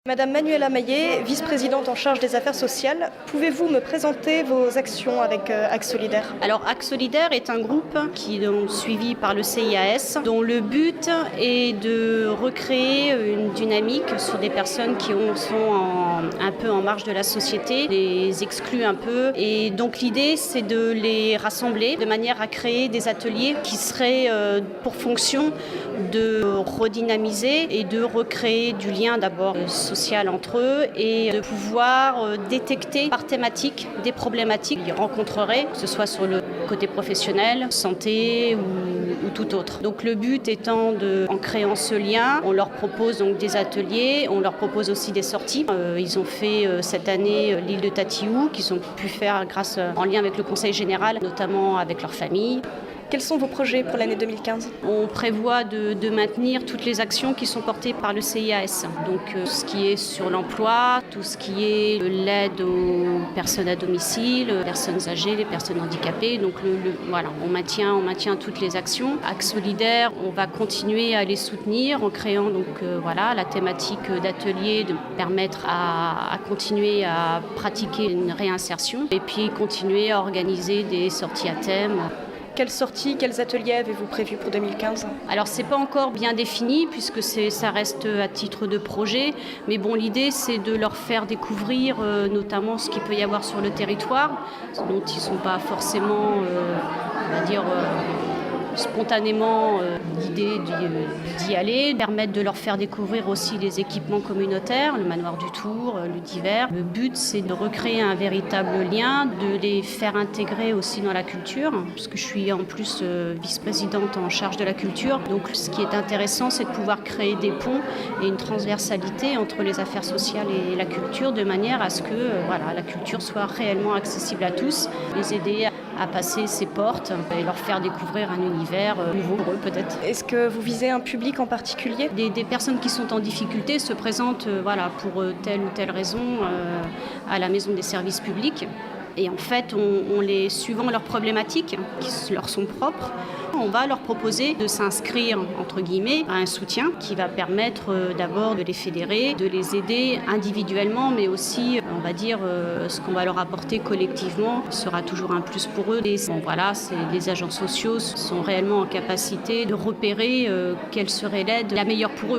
Madame Manuela Maillet, vice-présidente en charge des affaires sociales, pouvez-vous me présenter vos actions avec Axe Solidaire ? Alors Axe Solidaire est un groupe qui est suivi par le CIAS, dont le but est de recréer une dynamique sur des personnes qui sont un peu en marge de la société, les excluent un peu. Et donc l'idée, c'est de les rassembler de manière à créer des ateliers qui seraient pour fonction de redynamiser et de recréer du lien d'abord social entre eux et de pouvoir détecter par thématique des problématiques qu'ils rencontreraient, que ce soit sur le côté professionnel, santé ou tout autre. Donc le but étant en créant ce lien, on leur propose donc des ateliers, on leur propose aussi des sorties. Ils ont fait cette année l'île de Tatiou, qu'ils ont pu faire en lien avec le Conseil général, notamment avec leur famille. Quels sont vos projets pour l'année 2015 ? On prévoit de maintenir toutes les actions qui sont portées par le CIAS. Donc ce qui est sur l'emploi, tout ce qui est l'aide aux personnes à domicile, les personnes âgées, les personnes handicapées. Donc voilà, on maintient toutes les actions. Axe Solidaire, on va continuer à les soutenir en créant la thématique d'atelier, de permettre à continuer à pratiquer une réinsertion et puis continuer à organiser des sorties à thème. Quelles sorties, quels ateliers avez-vous prévus pour 2015 ? Alors c'est pas encore bien défini puisque ça reste à titre de projet, mais bon, l'idée c'est de leur faire découvrir notamment ce qu'il peut y avoir sur le territoire, dont ils ne sont pas forcément, spontanément l'idée d'y aller, permettre de leur faire découvrir aussi les équipements communautaires, le manoir du Tour, le Divers. Le but c'est de recréer un véritable lien, de les faire intégrer aussi dans la culture, puisque je suis en plus vice-présidente en charge de la culture. Donc ce qui est intéressant c'est de pouvoir créer des ponts et une transversalité entre les affaires sociales et la culture, de manière à ce que la culture soit réellement accessible à tous, les aider à passer ses portes et leur faire découvrir un univers nouveau pour eux peut-être. Est-ce que vous visez un public en particulier ? Des personnes qui sont en difficulté se présentent pour telle ou telle raison à la maison des services publics. Et en fait, suivant leurs problématiques qui leur sont propres, on va leur proposer de s'inscrire, entre guillemets, à un soutien qui va permettre d'abord de les fédérer, de les aider individuellement, mais aussi, ce qu'on va leur apporter collectivement sera toujours un plus pour eux. Les agents sociaux sont réellement en capacité de repérer quelle serait l'aide la meilleure pour eux.